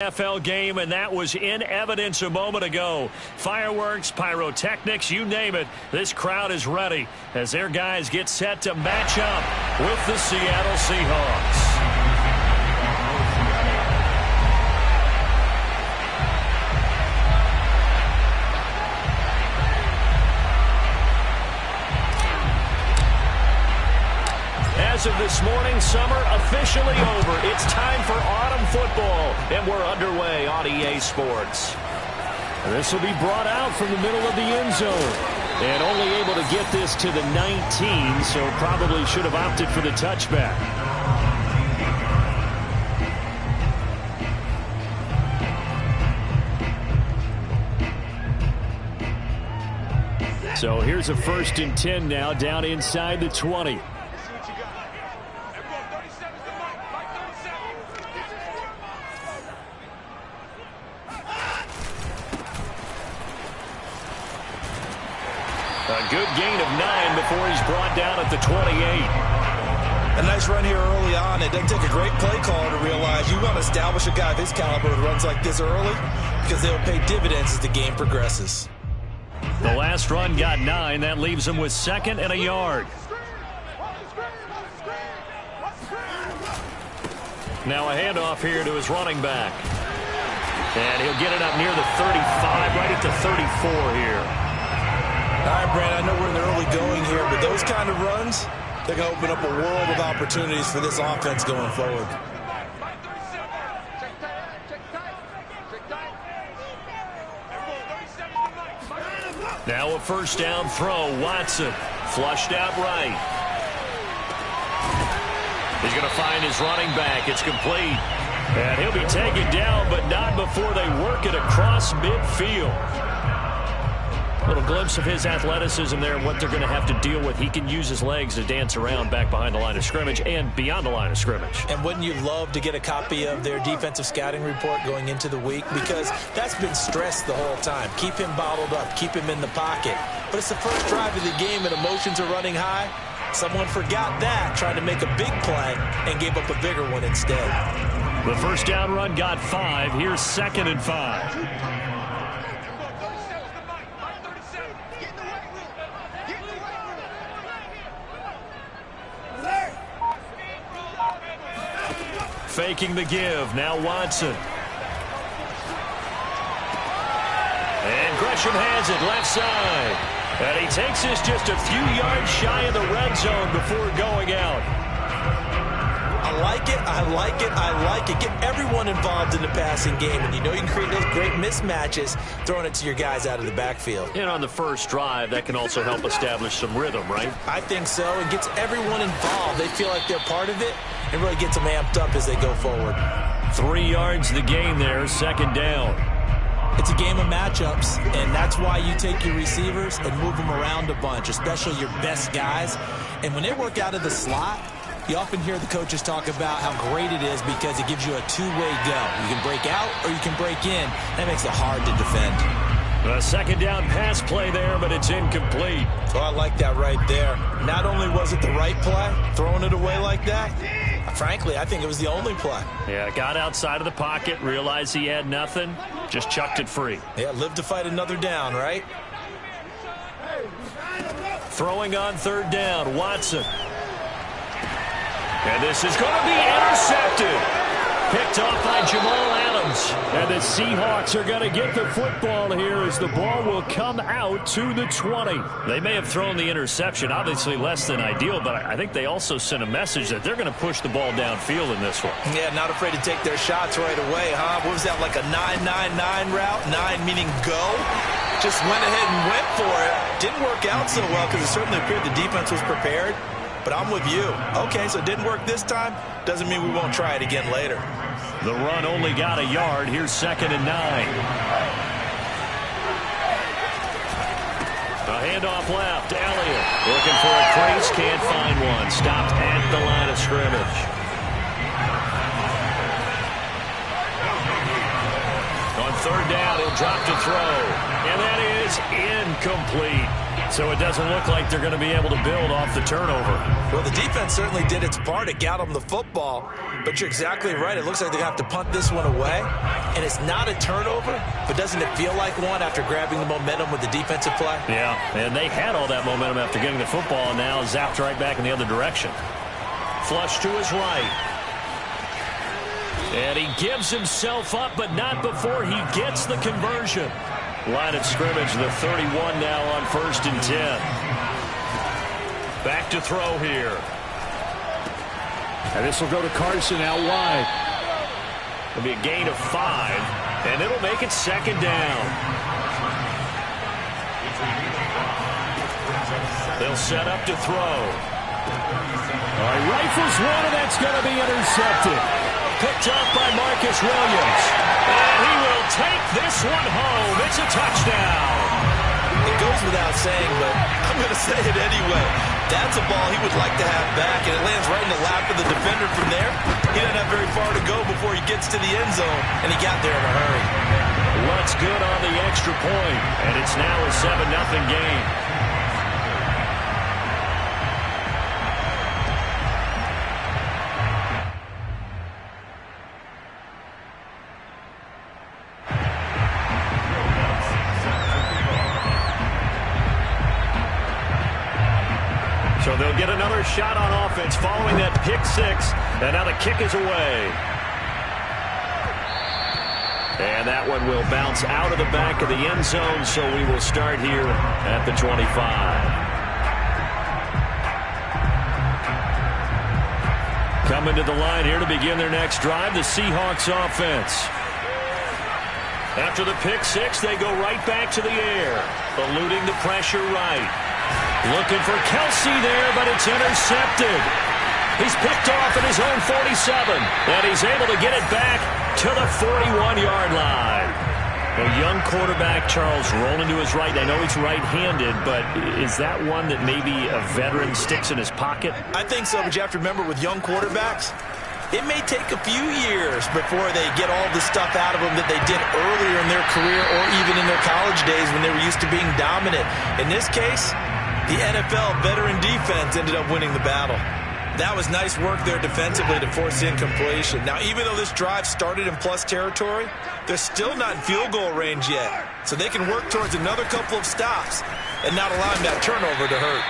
NFL game, and that was in evidence a moment ago. Fireworks, pyrotechnics, you name it. This crowd is ready as their guys get set to match up with the Seattle Seahawks. As of this morning, summer officially over. It's time for autumn football, and we're underway on EA Sports. And this will be brought out from the middle of the end zone. And only able to get this to the 19, so probably should have opted for the touchback. So here's a 1st and 10 now, down inside the 20. A good gain of 9 before he's brought down at the 28. A nice run here early on. It doesn't take a great play caller to realize you want to establish a guy of his caliber who runs like this early because they'll pay dividends as the game progresses. The last run got 9. That leaves him with 2nd and a yard. Now a handoff here to his running back. And he'll get it up near the 35, right at the 34 here. All right, Brand, I know we're in the early going here, but those kind of runs, they're going to open up a world of opportunities for this offense going forward. Now a 1st down throw. Watson flushed out right. He's going to find his running back. It's complete. And he'll be taken down, but not before they work it across midfield. A little glimpse of his athleticism there and what they're going to have to deal with. He can use his legs to dance around back behind the line of scrimmage and beyond the line of scrimmage. And wouldn't you love to get a copy of their defensive scouting report going into the week? Because that's been stressed the whole time. Keep him bottled up. Keep him in the pocket. But it's the first drive of the game and emotions are running high. Someone forgot that, trying to make a big play and gave up a bigger one instead. The 1st down run got 5. Here's 2nd and 5. Faking the give. Now Watson. And Gresham has it left side. And he takes this just a few yards shy of the red zone before going out. I like it. I like it. I like it. Get everyone involved in the passing game. And you know you can create those great mismatches throwing it to your guys out of the backfield. And on the first drive, that can also help establish some rhythm, right? I think so. It gets everyone involved. They feel like they're part of it. It really gets them amped up as they go forward. 3 yards the gain there, 2nd down. It's a game of matchups, and that's why you take your receivers and move them around a bunch, especially your best guys. And when they work out of the slot, you often hear the coaches talk about how great it is because it gives you a two-way go. You can break out or you can break in. That makes it hard to defend. A 2nd down pass play there, but it's incomplete. Oh, I like that right there. Not only was it the right play, throwing it away like that, frankly, I think it was the only play. Yeah, got outside of the pocket, realized he had nothing, just chucked it free. Yeah, live to fight another down, right? Throwing on 3rd down, Watson. And this is going to be intercepted. Picked off by Jamal Adams. And the Seahawks are going to get the football here as the ball will come out to the 20. They may have thrown the interception, obviously less than ideal, but I think they also sent a message that they're going to push the ball downfield in this one. Yeah, not afraid to take their shots right away, huh? What was that, like a 9-9-9 route? 9 meaning go? Just went ahead and went for it. Didn't work out so well because it certainly appeared the defense was prepared. But I'm with you. Okay, so it didn't work this time. Doesn't mean we won't try it again later. The run only got a yard. Here's 2nd and 9. A handoff left. Elliott looking for a crease. Can't find one. Stopped at the line of scrimmage. On 3rd down, he'll drop to throw. And that is incomplete. So it doesn't look like they're going to be able to build off the turnover. Well, the defense certainly did its part to got them the football. But you're exactly right. It looks like they have to punt this one away. And it's not a turnover, but doesn't it feel like one after grabbing the momentum with the defensive play? Yeah, and they had all that momentum after getting the football, and now zapped right back in the other direction. Flush to his right. And he gives himself up, but not before he gets the conversion. Line of scrimmage, the 31 now on 1st and 10. Back to throw here. And this will go to Carson out wide. It'll be a gain of 5, and it'll make it 2nd down. They'll set up to throw. All right, rifles one, and that's going to be intercepted. Picked up by Marcus Williams. And he will take this one home. It's a touchdown. It goes without saying, but I'm going to say it anyway. That's a ball he would like to have back, and it lands right in the lap of the defender from there. He doesn't have very far to go before he gets to the end zone, and he got there in a hurry. What's good on the extra point, and it's now a 7-0 game. So they'll get another shot on offense following that pick 6. And now the kick is away. And that one will bounce out of the back of the end zone. So we will start here at the 25. Coming to the line here to begin their next drive, the Seahawks offense. After the pick 6, they go right back to the air, eluding the pressure right. Looking for Kelsey there, but it's intercepted. He's picked off at his own 47, and he's able to get it back to the 41-yard line. A young quarterback, Charles, rolling to his right. I know he's right-handed, but is that one that maybe a veteran sticks in his pocket? I think so, but you have to remember with young quarterbacks, it may take a few years before they get all the stuff out of them that they did earlier in their career or even in their college days when they were used to being dominant. In this case, the NFL veteran defense ended up winning the battle. That was nice work there defensively to force incompletion. Now, even though this drive started in plus territory, they're still not in field goal range yet. So they can work towards another couple of stops and not allowing that turnover to hurt.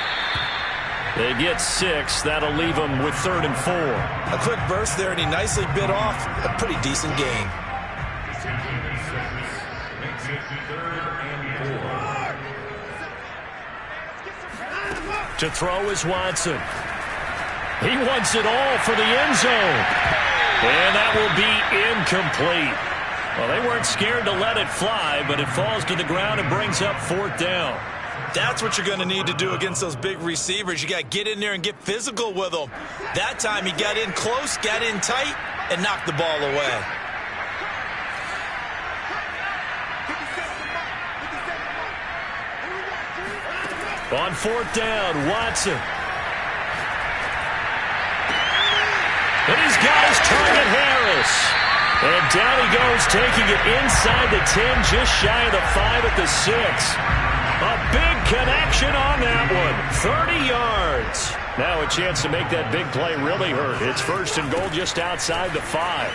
They get 6. That'll leave them with 3rd and 4. A quick burst there, and he nicely bit off a pretty decent gain. To throw is Watson. He wants it all for the end zone. And that will be incomplete. Well, they weren't scared to let it fly, but it falls to the ground and brings up 4th down. That's what you're going to need to do against those big receivers. You got to get in there and get physical with them. That time he got in close, got in tight, and knocked the ball away. On 4th down, Watson. And he's got his target, Harris. And down he goes, taking it inside the 10, just shy of the 5 at the 6. A big connection on that one. 30 yards. Now a chance to make that big play really hurt. It's 1st and goal just outside the 5.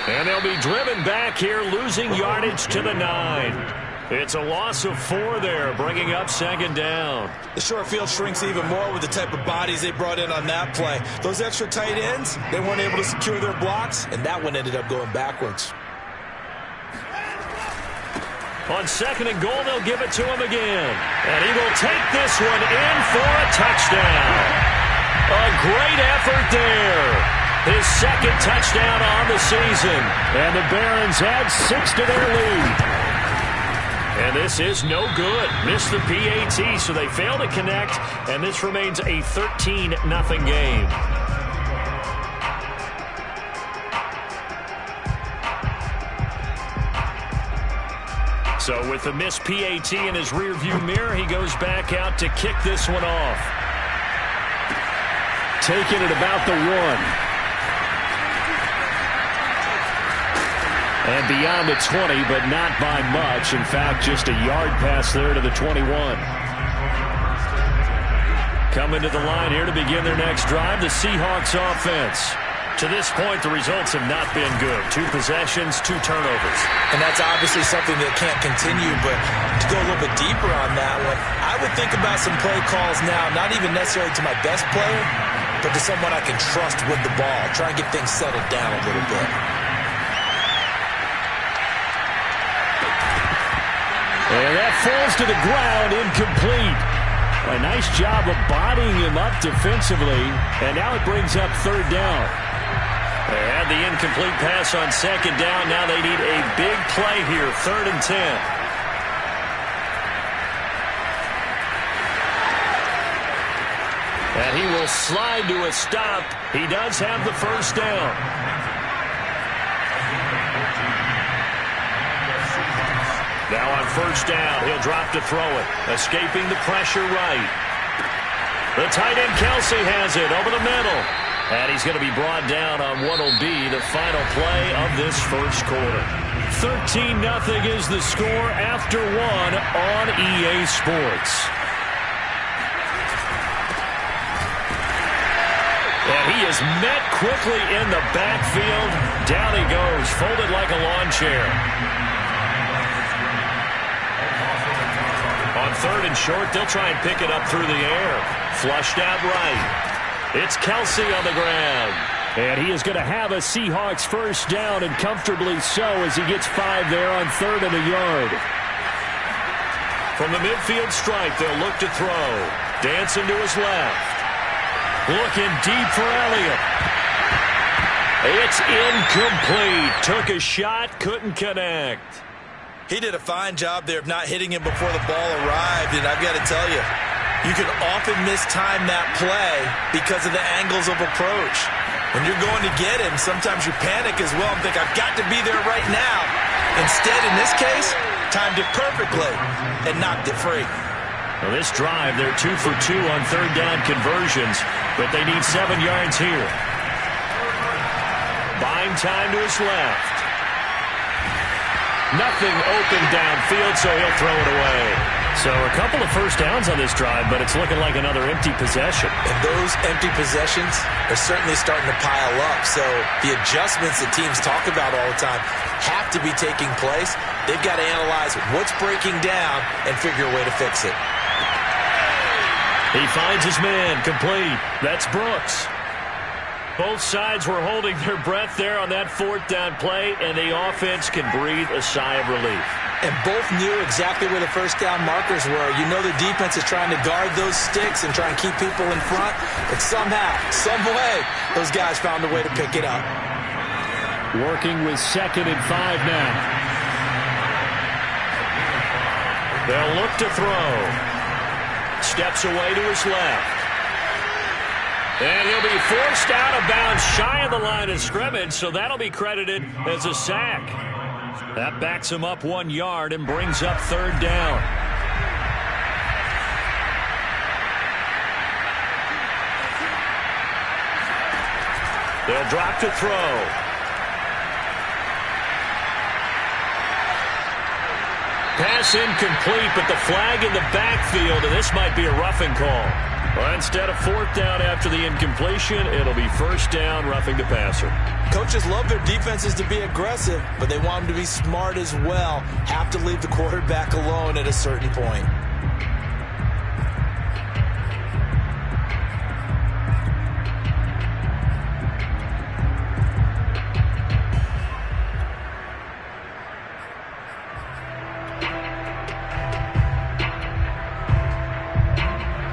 And they'll be driven back here, losing yardage to the 9. It's a loss of 4 there, bringing up 2nd down. The short field shrinks even more with the type of bodies they brought in on that play. Those extra tight ends, they weren't able to secure their blocks, and that one ended up going backwards. On 2nd and goal, they'll give it to him again. And he will take this one in for a touchdown. A great effort there. His 2nd touchdown on the season. And the Barons add 6 to their lead. And this is no good. Missed the PAT, so they fail to connect, and this remains a 13-0 game. So with the missed PAT in his rearview mirror, he goes back out to kick this one off. Taking it about the 1. And beyond the 20, but not by much. In fact, just a yard pass there to the 21. Coming to the line here to begin their next drive, the Seahawks offense. To this point, the results have not been good. 2 possessions, 2 turnovers. And that's obviously something that can't continue, but to go a little bit deeper on that one, I would think about some play calls now, not even necessarily to my best player, but to someone I can trust with the ball. Try and get things settled down a little bit. And that falls to the ground, incomplete. A nice job of bodying him up defensively, and now it brings up 3rd down. They had the incomplete pass on 2nd down. Now they need a big play here, 3rd and 10. And he will slide to a stop. He does have the 1st down. Now on 1st down, he'll drop to throw it. Escaping the pressure right. The tight end Kelsey has it over the middle. And he's going to be brought down on what will be the final play of this 1st quarter. 13-0 is the score after 1 on EA Sports. And he is met quickly in the backfield. Down he goes, folded like a lawn chair. On 3rd and short, they'll try and pick it up through the air. Flushed out right. It's Kelsey on the ground. And he is going to have a Seahawks 1st down, and comfortably so, as he gets 5 there on 3rd and a yard. From the midfield stripe, they'll look to throw. Dancing to his left. Looking deep for Elliott. It's incomplete. Took a shot, couldn't connect. He did a fine job there of not hitting him before the ball arrived, and I've got to tell you, you can often mistime that play because of the angles of approach. When you're going to get him, sometimes you panic as well and think, I've got to be there right now. Instead, in this case, timed it perfectly and knocked it free. Well, this drive, they're 2 for 2 on 3rd down conversions, but they need 7 yards here. Buying time to his left. Nothing open downfield, so he'll throw it away. So a couple of 1st downs on this drive, but it's looking like another empty possession. And those empty possessions are certainly starting to pile up. So the adjustments that teams talk about all the time have to be taking place. They've got to analyze what's breaking down and figure a way to fix it. He finds his man, complete. That's Brooks. Both sides were holding their breath there on that 4th down play, and the offense can breathe a sigh of relief. And both knew exactly where the 1st down markers were. You know the defense is trying to guard those sticks and try and keep people in front, but somehow, some way, those guys found a way to pick it up. Working with 2nd and 5 now. They'll look to throw. Steps away to his left. And he'll be forced out of bounds shy of the line of scrimmage, so that'll be credited as a sack. That backs him up 1 yard and brings up 3rd down. They'll drop to throw. Pass incomplete, but the flag in the backfield, and this might be a roughing call. Well, instead of 4th down after the incompletion, it'll be 1st down, roughing the passer. Coaches love their defenses to be aggressive, but they want them to be smart as well. Have to leave the quarterback alone at a certain point.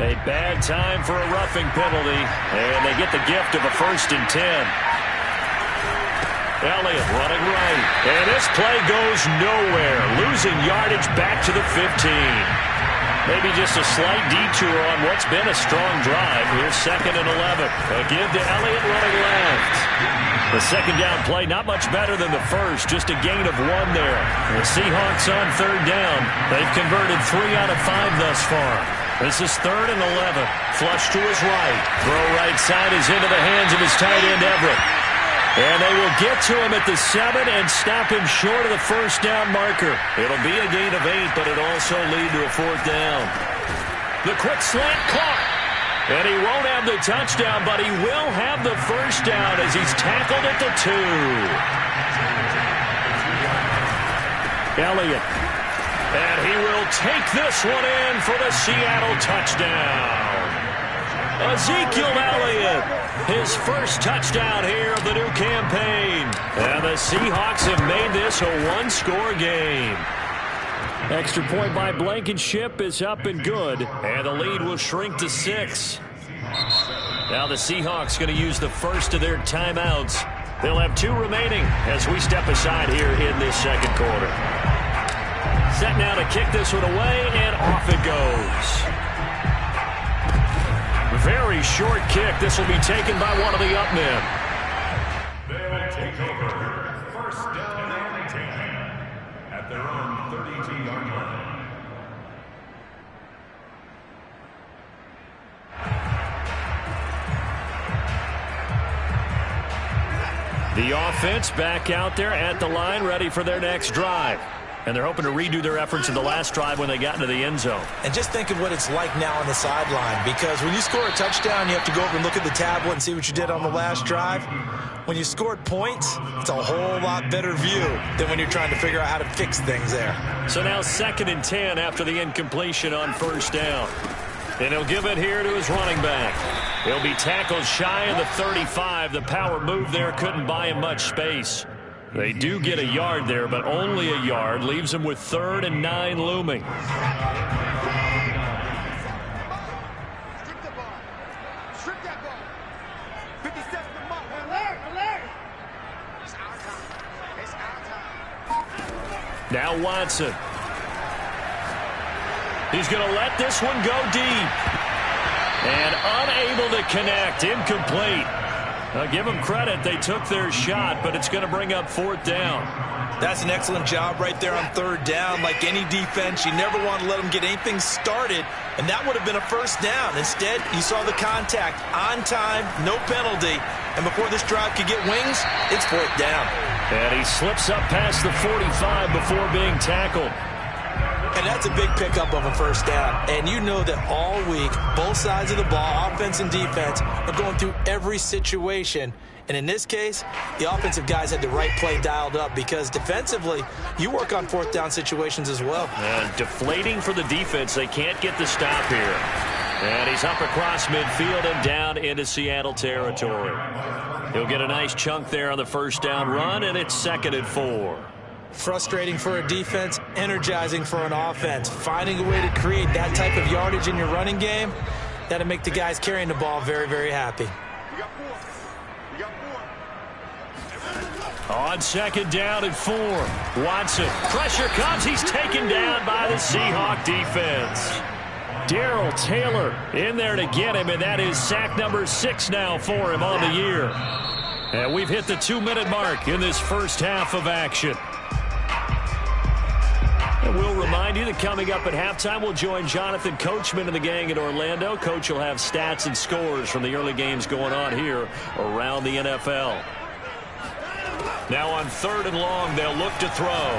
A bad time for a roughing penalty, and they get the gift of a 1st and 10. Elliott running right, and this play goes nowhere, losing yardage back to the 15. Maybe just a slight detour on what's been a strong drive. Here's 2nd and 11. A give to Elliott running left. The 2nd down play not much better than the 1st, just a gain of 1 there. The Seahawks on 3rd down. They've converted 3 out of 5 thus far. This is 3rd and 11. Flush to his right. Throw right side is into the hands of his tight end, Everett. And they will get to him at the 7 and stop him short of the 1st down marker. It'll be a gain of 8, but it'll also lead to a 4th down. The quick slant caught. And he won't have the touchdown, but he will have the first down as he's tackled at the 2. Elliott. And he will take this one in for the Seattle touchdown. Ezekiel Elliott, his first touchdown here of the new campaign. And the Seahawks have made this a one-score game. Extra point by Blankenship is up and good. And the lead will shrink to 6. Now the Seahawks going to use the first of their timeouts. They'll have 2 remaining as we step aside here in this second quarter. Set now to kick this one away, and off it goes. Very short kick. This will be taken by one of the up men. They'll take over. First down and 10 at their own 32-yard line. The offense back out there at the line, ready for their next drive. And they're hoping to redo their efforts in the last drive when they got into the end zone. And just think of what it's like now on the sideline, because when you score a touchdown, you have to go over and look at the tablet and see what you did on the last drive. When you scored points, it's a whole lot better view than when you're trying to figure out how to fix things there. So now 2nd and 10 after the incompletion on first down. And he'll give it here to his running back. He'll be tackled shy of the 35. The power move there couldn't buy him much space. They do get a yard there, but only a yard. Leaves them with 3rd and 9 looming. Now Watson. He's going to let this one go deep. And unable to connect. Incomplete. I'll give them credit. They took their shot, but it's going to bring up 4th down. That's an excellent job right there on 3rd down. Like any defense, you never want to let them get anything started, and that would have been a first down. Instead, you saw the contact on time, no penalty, and before this drive could get wings, it's 4th down. And he slips up past the 45 before being tackled. And that's a big pickup of a first down. And you know that all week, both sides of the ball, offense and defense, are going through every situation. And in this case, the offensive guys had the right play dialed up, because defensively, you work on 4th down situations as well. And deflating for the defense. They can't get the stop here. And he's up across midfield and down into Seattle territory. He'll get a nice chunk there on the first down run, and it's 2nd and 4. Frustrating for a defense, energizing for an offense. Finding a way to create that type of yardage in your running game, that'll make the guys carrying the ball very, very happy. On 2nd down and 4. Watson. Pressure comes. He's taken down by the Seahawk defense. Darrell Taylor in there to get him, and that is sack number 6 now for him on the year. And we've hit the 2-minute mark in this first half of action. And we'll remind you that coming up at halftime, we'll join Jonathan Coachman and the gang in Orlando. Coach will have stats and scores from the early games going on here around the NFL. Now on 3rd and long, they'll look to throw.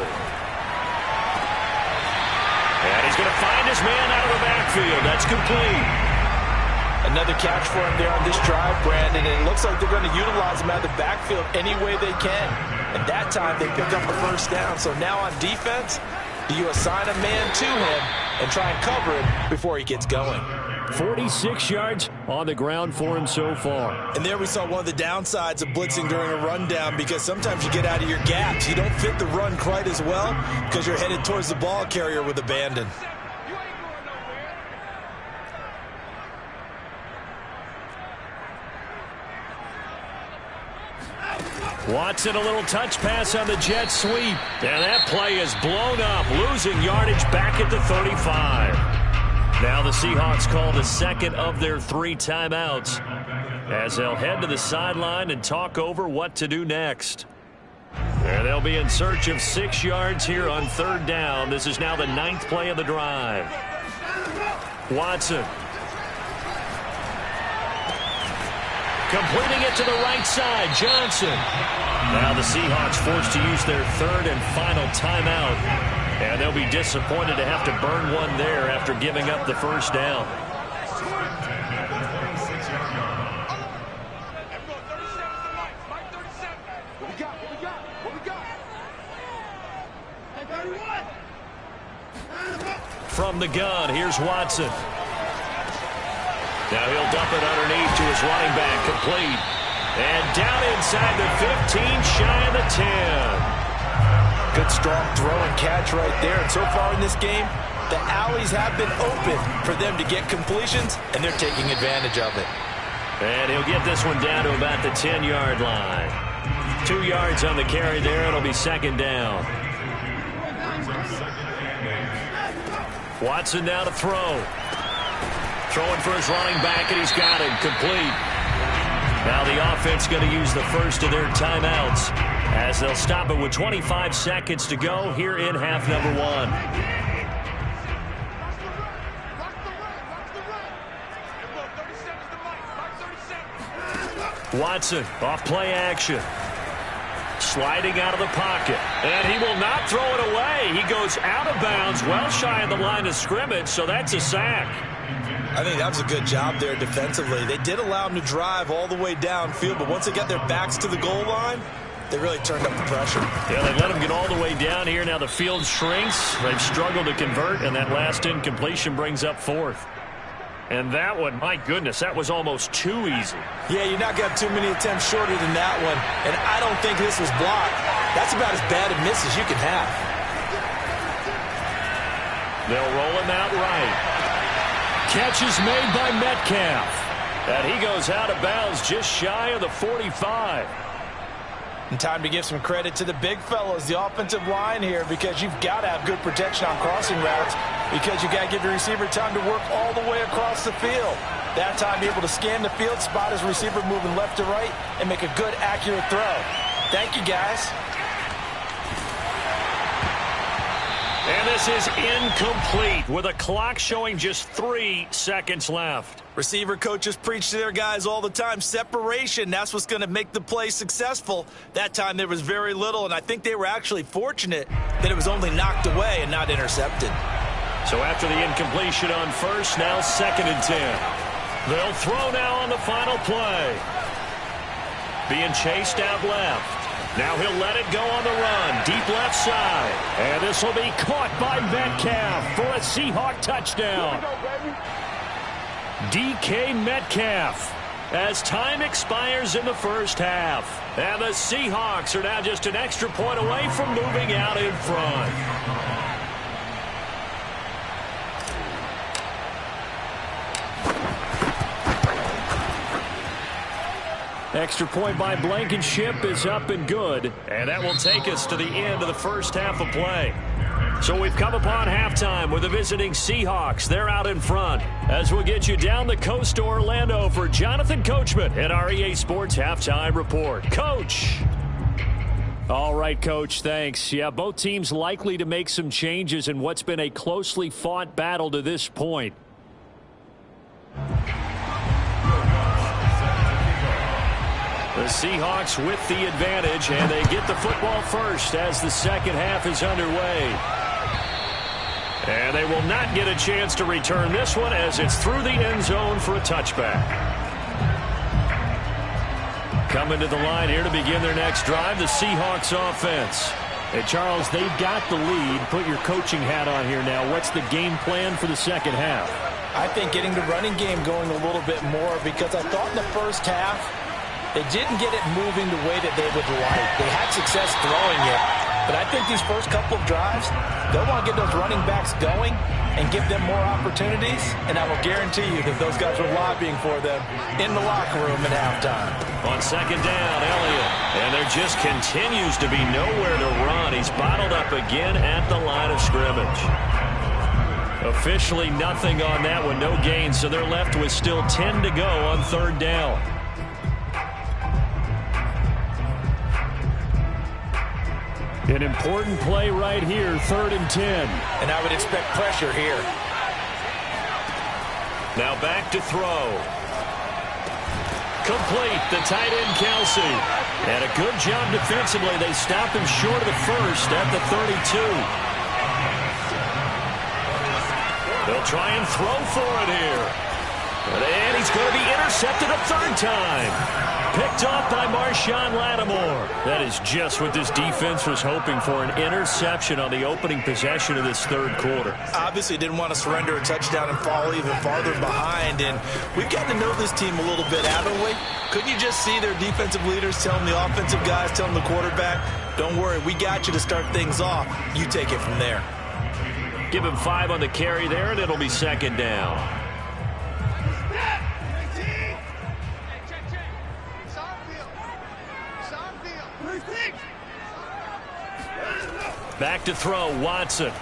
And he's going to find his man out of the backfield. That's complete. Another catch for him there on this drive, Brandon, and it looks like they're going to utilize him out of the backfield any way they can. And that time, they pick up the first down. So now on defense, do you assign a man to him and try and cover him before he gets going? 46 yards on the ground for him so far. And there we saw one of the downsides of blitzing during a rundown, because sometimes you get out of your gaps. You don't fit the run quite as well because you're headed towards the ball carrier with abandon. Watson, a little touch pass on the jet sweep. And that play is blown up, losing yardage back at the 35. Now the Seahawks call the 2nd of their 3 timeouts as they'll head to the sideline and talk over what to do next. And they'll be in search of 6 yards here on 3rd down. This is now the 9th play of the drive. Watson. Completing it to the right side, Johnson. Now the Seahawks forced to use their 3rd and final timeout. And they'll be disappointed to have to burn one there after giving up the first down. From the gun, here's Watson. Now he'll dump it underneath to his running back, complete. And down inside the 15, shy of the 10. Good strong throw and catch right there. And so far in this game, the alleys have been open for them to get completions, and they're taking advantage of it. And he'll get this one down to about the 10-yard line. 2 yards on the carry there. It'll be second down. Watson now to throw. Throwing for his running back, and he's got it. Complete. Now the offense going to use the first of their timeouts as they'll stop it with 25 seconds to go here in half number 1. Watson off play action. Sliding out of the pocket. And he will not throw it away. He goes out of bounds, well shy of the line of scrimmage, so that's a sack. I think that was a good job there defensively. They did allow him to drive all the way downfield, but once they got their backs to the goal line, they really turned up the pressure. Yeah, they let him get all the way down here. Now the field shrinks. They've struggled to convert, and that last incompletion brings up 4th. And that one, my goodness, that was almost too easy. Yeah, you're not going to have too many attempts shorter than that one. And I don't think this was blocked. That's about as bad a miss as you can have. They'll roll him out right. Catch is made by Metcalf. And he goes out of bounds just shy of the 45. And time to give some credit to the big fellas, the offensive line here, because you've got to have good protection on crossing routes, because you got to give your receiver time to work all the way across the field. That time, be able to scan the field, spot his receiver moving left to right, and make a good, accurate throw. Thank you, guys. And this is incomplete with a clock showing just 3 seconds left. Receiver coaches preach to their guys all the time. Separation, that's what's going to make the play successful. That time there was very little, and I think they were actually fortunate that it was only knocked away and not intercepted. So after the incompletion on first, now 2nd and 10. They'll throw now on the final play. Being chased out left. Now he'll let it go on the run. Deep left side. And this will be caught by Metcalf for a Seahawk touchdown. DK Metcalf as time expires in the first half. And the Seahawks are now just an extra point away from moving out in front. Extra point by Blankenship is up and good. And that will take us to the end of the first half of play. So we've come upon halftime with the visiting Seahawks. They're out in front as we'll get you down the coast to Orlando for Jonathan Coachman at our EA Sports Halftime Report. Coach. All right, Coach, thanks. Yeah, both teams likely to make some changes in what's been a closely fought battle to this point. The Seahawks with the advantage, and they get the football first as the second half is underway. And they will not get a chance to return this one as it's through the end zone for a touchback. Coming to the line here to begin their next drive, the Seahawks offense. Hey, Charles, they've got the lead. Put your coaching hat on here now. What's the game plan for the second half? I think getting the running game going a little bit more, because I thought in the first half, they didn't get it moving the way that they would like. They had success throwing it. But I think these first couple of drives, they'll want to get those running backs going and give them more opportunities. And I will guarantee you that those guys are lobbying for them in the locker room at halftime. On second down, Elliott. And there just continues to be nowhere to run. He's bottled up again at the line of scrimmage. Officially nothing on that one, no gain. So they're left with still 10 to go on third down. An important play right here, 3rd and 10. And I would expect pressure here. Now back to throw. Complete, the tight end, Kelsey. And a good job defensively. They stop him short of the first at the 32. They'll try and throw for it here. And he's going to be intercepted a third time. Picked off by Marshawn Lattimore. That is just what this defense was hoping for, an interception on the opening possession of this third quarter. Obviously didn't want to surrender a touchdown and fall even farther behind. And we've gotten to know this team a little bit, haven't we? Couldn't you just see their defensive leaders telling the offensive guys, telling the quarterback, don't worry, we got you to start things off. You take it from there. Give him 5 on the carry there, and it'll be second down. Back to throw, Watson.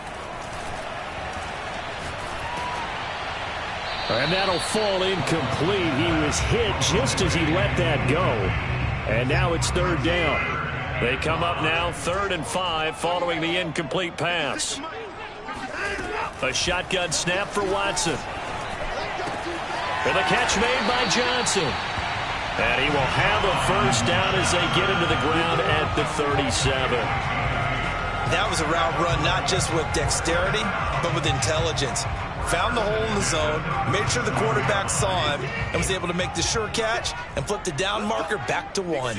And that'll fall incomplete. He was hit just as he let that go. And now it's third down. They come up now 3rd and 5 following the incomplete pass. A shotgun snap for Watson. And the catch made by Johnson. And he will have a first down as they get into the ground at the 37. That was a route run not just with dexterity, but with intelligence. Found the hole in the zone, made sure the quarterback saw him, and was able to make the sure catch and flip the down marker back to 1.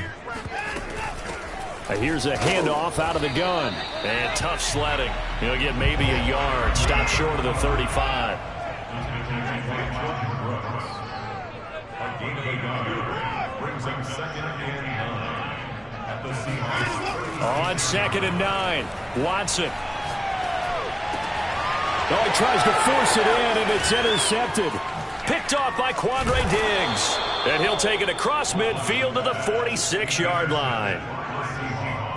Here's a handoff out of the gun. And tough sledding. He'll get maybe a yard. Stop short of the 35. Brings him 2nd and 9 at the On 2nd and 9, Watson. Oh, he tries to force it in, and it's intercepted. Picked off by Quandre Diggs. And he'll take it across midfield to the 46-yard line.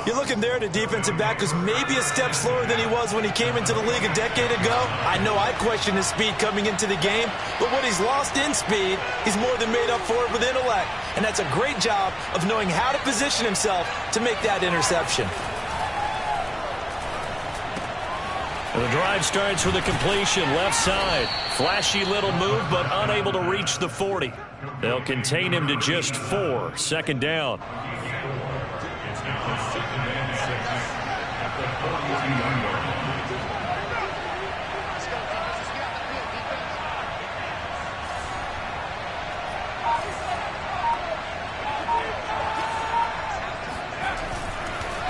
You're looking there at a defensive back who's maybe a step slower than he was when he came into the league a decade ago. I know I questioned his speed coming into the game, but what he's lost in speed, he's more than made up for it with intellect. And that's a great job of knowing how to position himself to make that interception. And the drive starts with a completion, left side. Flashy little move, but unable to reach the 40. They'll contain him to just 4, 2nd down.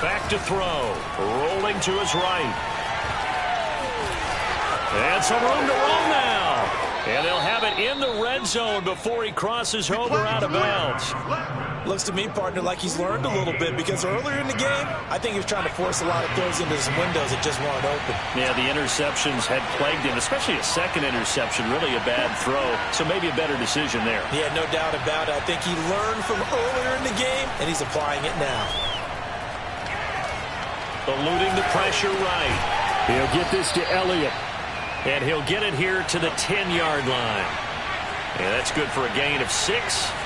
Back to throw. Rolling to his right. And some room to roll now. And they'll have it in the red zone before he crosses over out of bounds. Looks to me, partner, like he's learned a little bit, because earlier in the game, I think he was trying to force a lot of throws into some windows that just weren't open. Yeah, the interceptions had plagued him, especially a second interception, really a bad throw. So maybe a better decision there. Yeah, no doubt about it. I think he learned from earlier in the game, and he's applying it now. Eluding the pressure right. He'll get this to Elliott. And he'll get it here to the 10-yard line. And that's good for a gain of 6.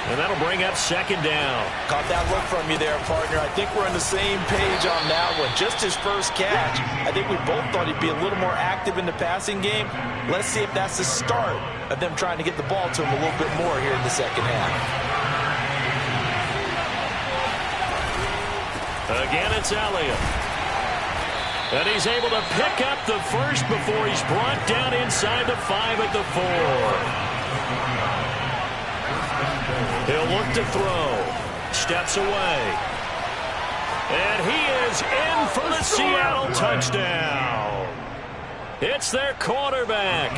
And that'll bring up 2nd down. Caught that look from you there, partner. I think we're on the same page on that one. Just his first catch. I think we both thought he'd be a little more active in the passing game. Let's see if that's the start of them trying to get the ball to him a little bit more here in the second half. Again, it's Elliott. And he's able to pick up the first before he's brought down inside the 5 at the 4. He'll look to throw. Steps away. And he is in for the Seattle touchdown. It's their quarterback.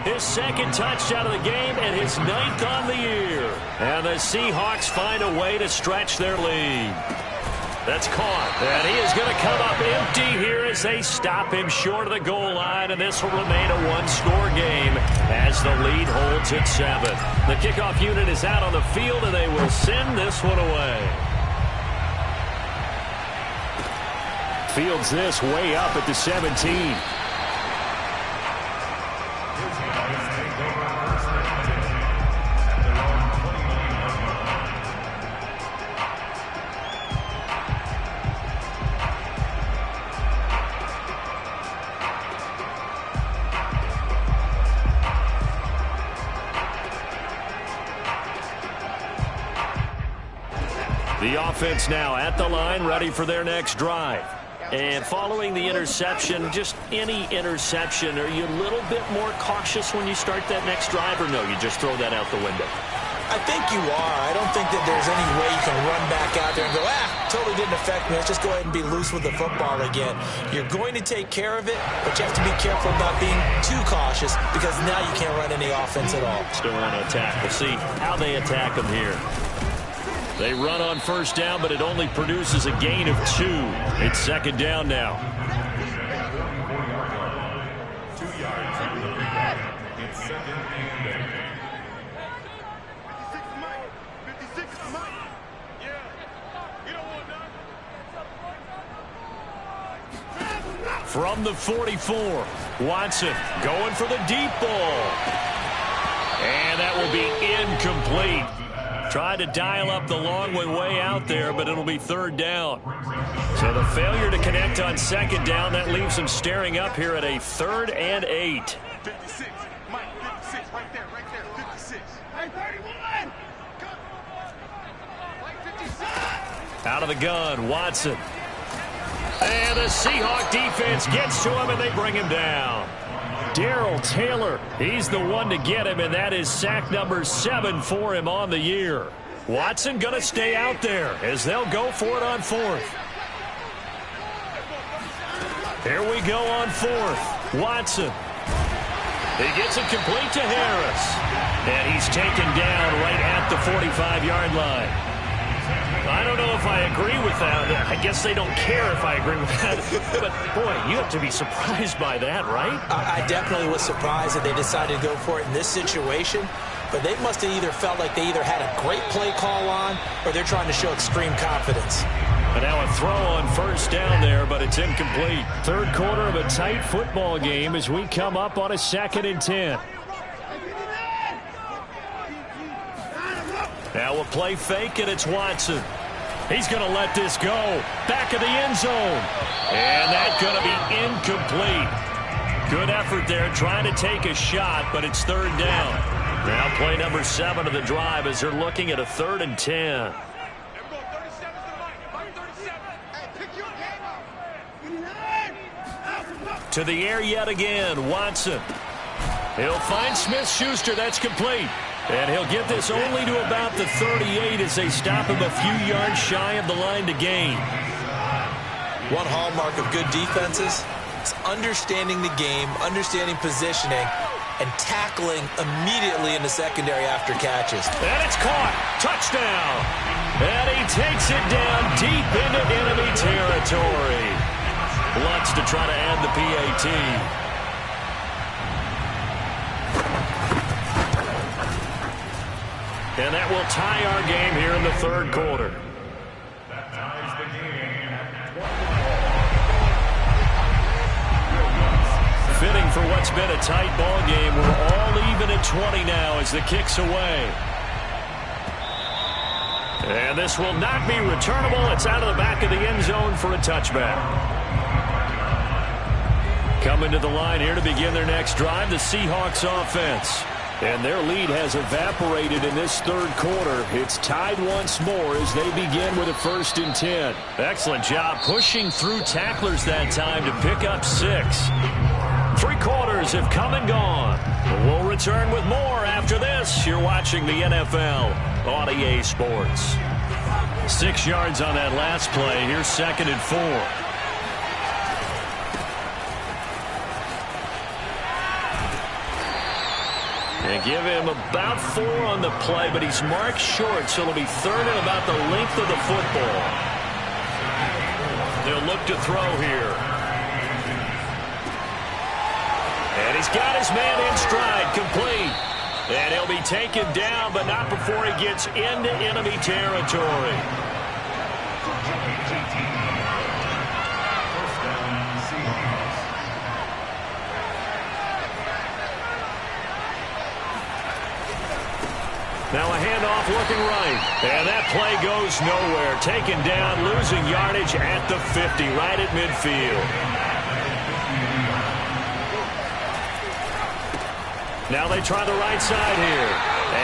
His 2nd touchdown of the game and his 9th on the year. And the Seahawks find a way to stretch their lead. That's caught. And he is going to come up empty here as they stop him short of the goal line. And this will remain a 1-score game as the lead holds at 7. The kickoff unit is out on the field, and they will send this one away. Fields this way up at the 17. The offense now at the line, ready for their next drive. And following the interception, just any interception, are you a little bit more cautious when you start that next drive, or no, you just throw that out the window? I think you are. I don't think that there's any way you can run back out there and go, totally didn't affect me. Let's just go ahead and be loose with the football again. You're going to take care of it, but you have to be careful about being too cautious because now you can't run any offense at all. Still want to attack. We'll see how they attack them here. They run on first down, but it only produces a gain of 2. It's second down now. 2 yards on the pickup. It's second and 8. From the 44, Watson going for the deep ball. And that will be incomplete. Tried to dial up the long way out there, but it'll be third down. So the failure to connect on second down, that leaves them staring up here at a 3rd and 8. 56, Mike, 56, right there, 56. Hey, 31! Mike, 56! Out of the gun, Watson. And the Seahawk defense gets to him, and they bring him down. Darrell Taylor, he's the one to get him, and that is sack number 7 for him on the year. Watson going to stay out there as they'll go for it on 4th. Here we go on 4th. Watson. He gets it complete to Harris. And he's taken down right at the 45-yard line. I don't know if I agree with that. I guess they don't care if I agree with that. But, boy, you have to be surprised by that, right? I definitely was surprised that they decided to go for it in this situation. But they must have either felt like they either had a great play call on or they're trying to show extreme confidence. And now a throw on first down there, but it's incomplete. Third quarter of a tight football game as we come up on a 2nd and 10. Now a play fake, and it's Watson. He's going to let this go. Back of the end zone. And that's going to be incomplete. Good effort there trying to take a shot, but it's third down. Now play number 7 of the drive as they're looking at a 3rd and 10. To the air yet again, Watson. He'll find Smith-Schuster. That's complete. And he'll get this only to about the 38 as they stop him a few yards shy of the line to gain. One hallmark of good defenses is understanding the game, understanding positioning, and tackling immediately in the secondary after catches. And it's caught. Touchdown. And he takes it down deep into enemy territory. Lutz to try to add the PAT. And that will tie our game here in the third quarter. That ties the game at 20. Fitting for what's been a tight ball game. We're all even at 20 now as the kick's away. And this will not be returnable. It's out of the back of the end zone for a touchback. Coming to the line here to begin their next drive, the Seahawks offense. And their lead has evaporated in this third quarter. It's tied once more as they begin with a 1st and 10. Excellent job pushing through tacklers that time to pick up 6. 3 quarters have come and gone. We'll return with more after this. You're watching the NFL on EA Sports. 6 yards on that last play. Here's 2nd and 4. And give him about 4 on the play, but he's marked short, so it'll be 3rd and about the length of the football. They'll look to throw here. And he's got his man in stride, complete. And he'll be taken down, but not before he gets into enemy territory. Now a handoff looking right. And that play goes nowhere. Taken down, losing yardage at the 50, right at midfield. Now they try the right side here.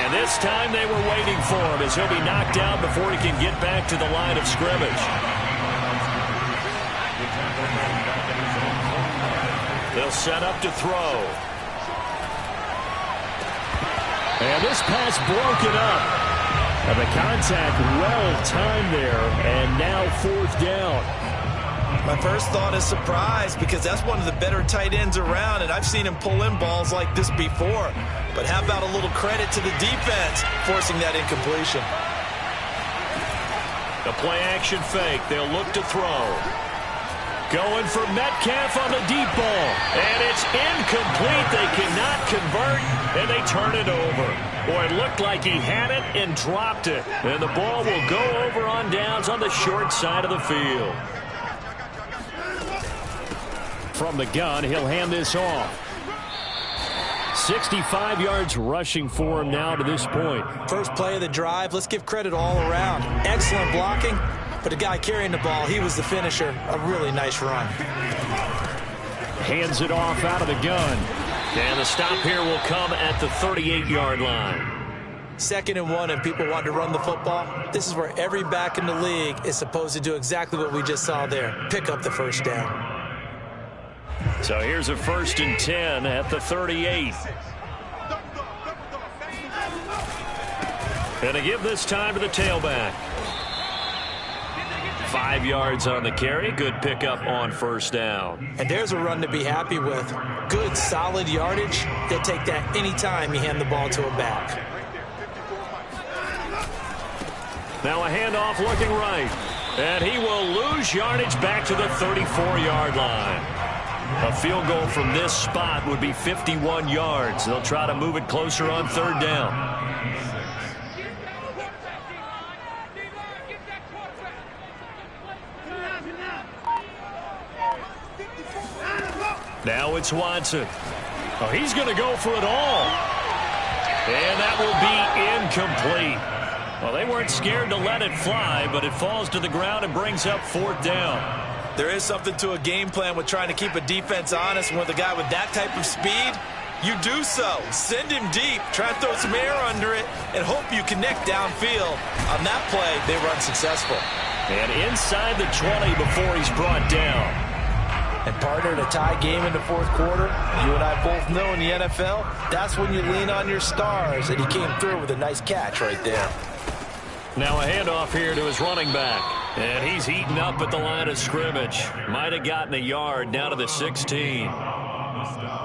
And this time they were waiting for him as he'll be knocked down before he can get back to the line of scrimmage. They'll set up to throw. And this pass broken up. And the contact well-timed there, and now fourth down. My first thought is surprise, because that's one of the better tight ends around, and I've seen him pull in balls like this before. But how about a little credit to the defense forcing that incompletion? The play-action fake. They'll look to throw. Going for Metcalf on the deep ball. And it's incomplete. They cannot convert, and they turn it over. Boy, it looked like he had it and dropped it. And the ball will go over on downs on the short side of the field. From the gun, he'll hand this off. 65 yards rushing for him now to this point. First play of the drive, let's give credit all around. Excellent blocking, but the guy carrying the ball, he was the finisher. A really nice run. Hands it off out of the gun. And the stop here will come at the 38-yard line. 2nd and 1, and people want to run the football. This is where every back in the league is supposed to do exactly what we just saw there. Pick up the first down. So here's a 1st and 10 at the 38. And to give this time to the tailback. 5 yards on the carry. Good pickup on first down. And there's a run to be happy with. Good, solid yardage. They'll take that anytime you hand the ball to a back. Now a handoff looking right. And he will lose yardage back to the 34-yard line. A field goal from this spot would be 51 yards. They'll try to move it closer on 3rd down. Now it's Watson. Oh, he's going to go for it all. And that will be incomplete. Well, they weren't scared to let it fly, but it falls to the ground and brings up 4th down. There is something to a game plan with trying to keep a defense honest. And with a guy with that type of speed, you do so. Send him deep, try and throw some air under it, and hope you connect downfield. On that play, they run successful. And inside the 20 before he's brought down. And partner, in a tie game in the 4th quarter, you and I both know in the NFL, that's when you lean on your stars. And he came through with a nice catch right there. Now a handoff here to his running back. And he's heating up at the line of scrimmage. Might have gotten a yard down to the 16.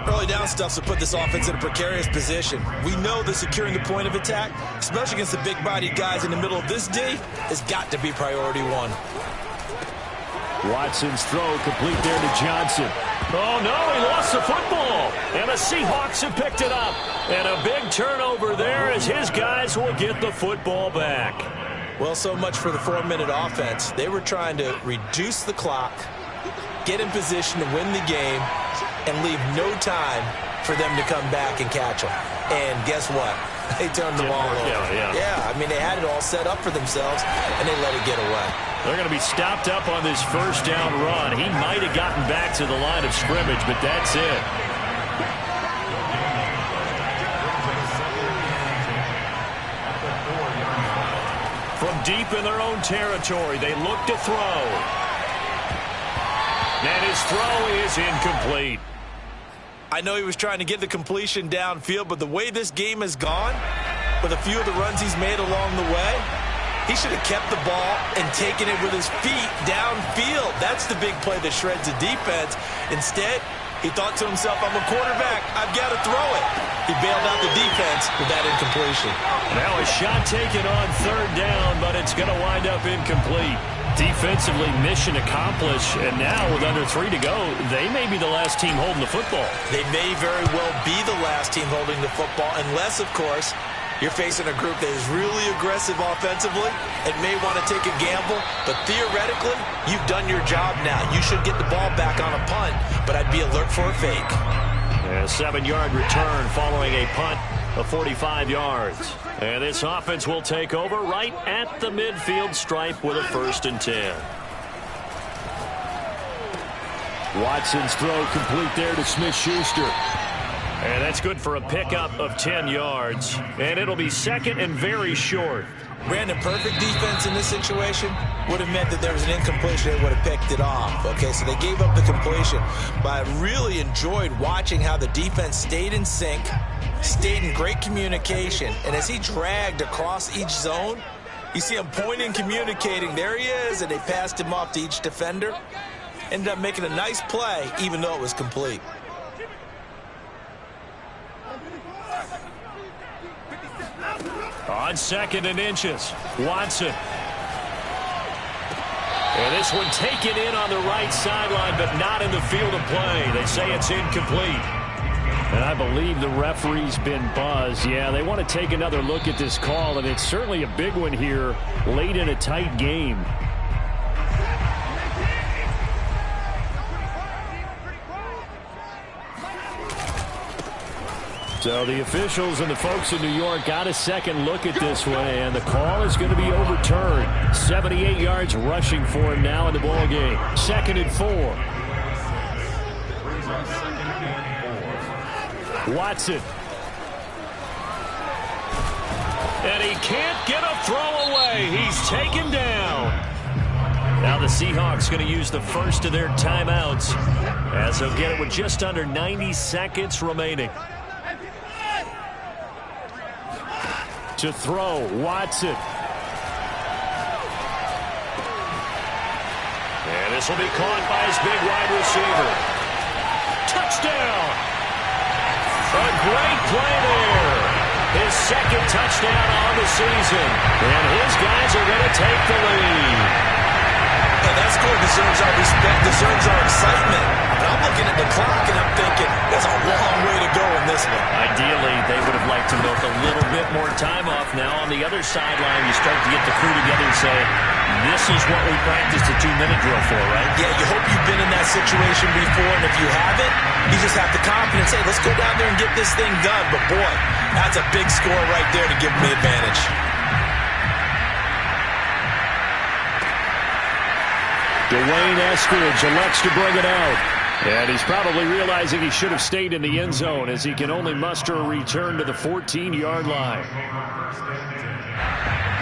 Early down stuff to put this offense in a precarious position. We know that securing the point of attack, especially against the big-bodied guys in the middle of this D, has got to be priority 1. Watson's throw complete there to Johnson. Oh, no, he lost the football. And the Seahawks have picked it up. And a big turnover there as his guys will get the football back. Well, so much for the 4-minute offense. They were trying to reduce the clock, get in position to win the game, and leave no time for them to come back and catch them. And guess what? They turned the ball over. Yeah, I mean, they had it all set up for themselves, and they let it get away. They're going to be stopped up on this first down run. He might have gotten back to the line of scrimmage, but that's it. From deep in their own territory, they look to throw. And his throw is incomplete. I know he was trying to get the completion downfield, but the way this game has gone, with a few of the runs he's made along the way, he should have kept the ball and taken it with his feet downfield. That's the big play that shreds the defense. Instead, he thought to himself, I'm a quarterback, I've got to throw it. He bailed out the defense with that incompletion. Now a shot taken on 3rd down, but it's going to wind up incomplete. Defensively, mission accomplished, and now with under 3 to go, they may be the last team holding the football. They may very well be the last team holding the football, unless, of course, you're facing a group that is really aggressive offensively and may want to take a gamble, but theoretically, you've done your job now. You should get the ball back on a punt, but I'd be alert for a fake. A 7-yard return following a punt of 45 yards. And this offense will take over right at the midfield stripe with a 1st and 10. Watson's throw complete there to Smith-Schuster. And that's good for a pickup of 10 yards. And it'll be 2nd and very short. Brandon, perfect defense in this situation would have meant that there was an incompletion. They would have picked it off. Okay, so they gave up the completion. But I really enjoyed watching how the defense stayed in sync, stayed in great communication. And as he dragged across each zone, you see him pointing, communicating. There he is, and they passed him off to each defender. Ended up making a nice play, even though it was complete. On 2nd and inches, Watson. And this one taken in on the right sideline, but not in the field of play. They say it's incomplete. And I believe the referee's been buzzed. Yeah, they want to take another look at this call, and it's certainly a big one here late in a tight game. So the officials and the folks in New York got a second look at this one, and the call is going to be overturned. 78 yards rushing for him now in the ball game. 2nd and 4. Watson. And he can't get a throw away. He's taken down. Now the Seahawks going to use the first of their timeouts as they'll get it with just under 90 seconds remaining. To throw, Watson. And this will be caught by his big wide receiver. Touchdown! A great play there. His 2nd touchdown on the season. And his guys are going to take the lead. And that score deserves our respect, deserves our excitement. And I'm looking at the clock and I'm thinking, there's a long way to go in this one. Ideally, they would have liked to milk a little bit more time off. Now on the other sideline, you start to get the crew together and say, this is what we practiced a 2-minute drill for, right? Yeah, you hope you've been in that situation before, and if you haven't, you just have the confidence, hey, let's go down there and get this thing done. But boy, that's a big score right there to give them the advantage. Dwayne Eskridge elects to bring it out. And he's probably realizing he should have stayed in the end zone as he can only muster a return to the 14-yard line.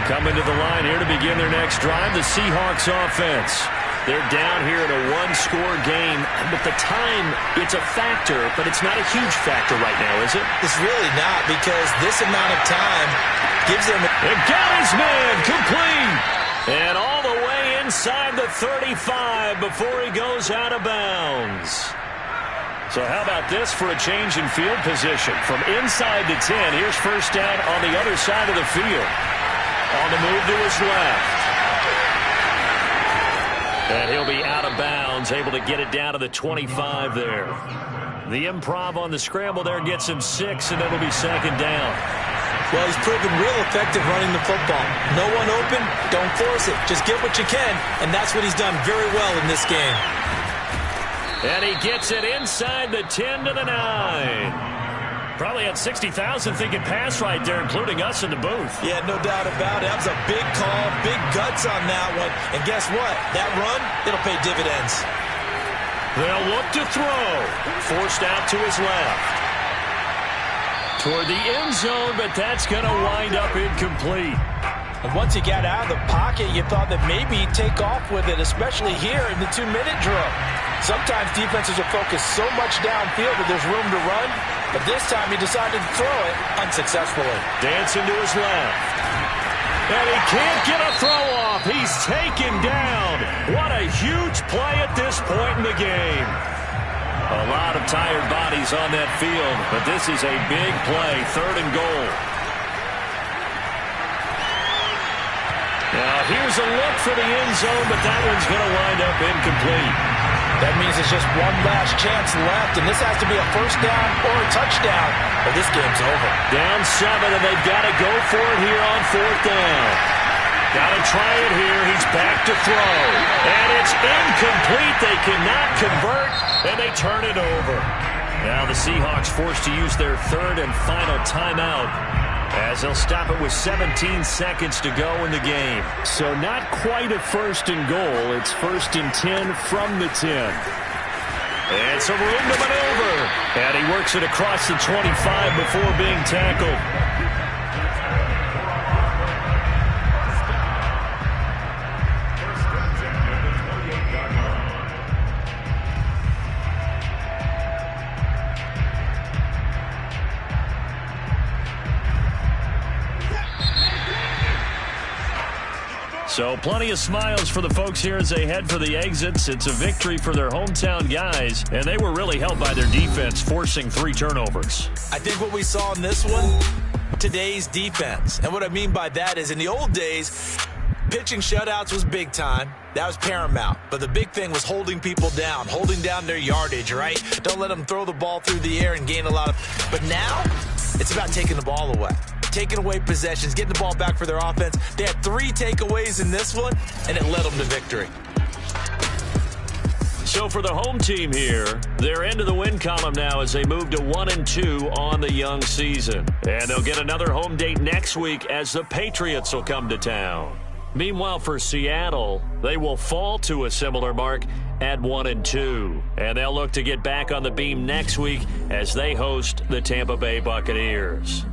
Coming to the line here to begin their next drive, the Seahawks offense. They're down here in a one-score game, but the time, it's a factor, but it's not a huge factor right now, is it? It's really not, because this amount of time gives them... And got his man complete! And all the way inside the 35 before he goes out of bounds. So how about this for a change in field position? From inside to 10, here's first down on the other side of the field. On the move to his left. And he'll be out of bounds, able to get it down to the 25 there. The improv on the scramble there gets him 6, and it'll be 2nd down. Well, he's proven real effective running the football. No one open, don't force it. Just get what you can, and that's what he's done very well in this game. And he gets it inside the 10 to the 9. Probably had 60,000 thinking pass right there, including us in the booth. Yeah, no doubt about it. That was a big call, big guts on that one. And guess what? That run, it'll pay dividends. They'll look to throw. Forced out to his left. Toward the end zone, but that's going to wind up incomplete. And once he got out of the pocket, you thought that maybe he'd take off with it, especially here in the 2-minute drill. Sometimes defenses will focus so much downfield that there's room to run, but this time he decided to throw it unsuccessfully. Dancing to his left. And he can't get a throw off. He's taken down. What a huge play at this point in the game. A lot of tired bodies on that field, but this is a big play, 3rd and goal. Now here's a look for the end zone, but that one's going to wind up incomplete. That means it's just one last chance left, and this has to be a first down or a touchdown, or this game's over. Down 7, and they've got to go for it here on 4th down. Got to try it here. He's back to throw. And it's incomplete. They cannot convert, and they turn it over. Now the Seahawks forced to use their 3rd and final timeout as they'll stop it with 17 seconds to go in the game. So not quite a 1st and goal. It's 1st and 10 from the 10. And some room to maneuver. And he works it across the 25 before being tackled. So plenty of smiles for the folks here as they head for the exits. It's a victory for their hometown guys, and they were really helped by their defense, forcing 3 turnovers. I think what we saw in this one, today's defense. And what I mean by that is in the old days, pitching shutouts was big time. That was paramount. But the big thing was holding people down, holding down their yardage, right? Don't let them throw the ball through the air and gain a lot of... But now, it's about taking the ball away. Taking away possessions, getting the ball back for their offense. They had 3 takeaways in this one, and it led them to victory. So for the home team here, they're into the win column now as they move to 1-2 on the young season. And they'll get another home date next week as the Patriots will come to town. Meanwhile, for Seattle, they will fall to a similar mark at 1-2. And they'll look to get back on the beam next week as they host the Tampa Bay Buccaneers.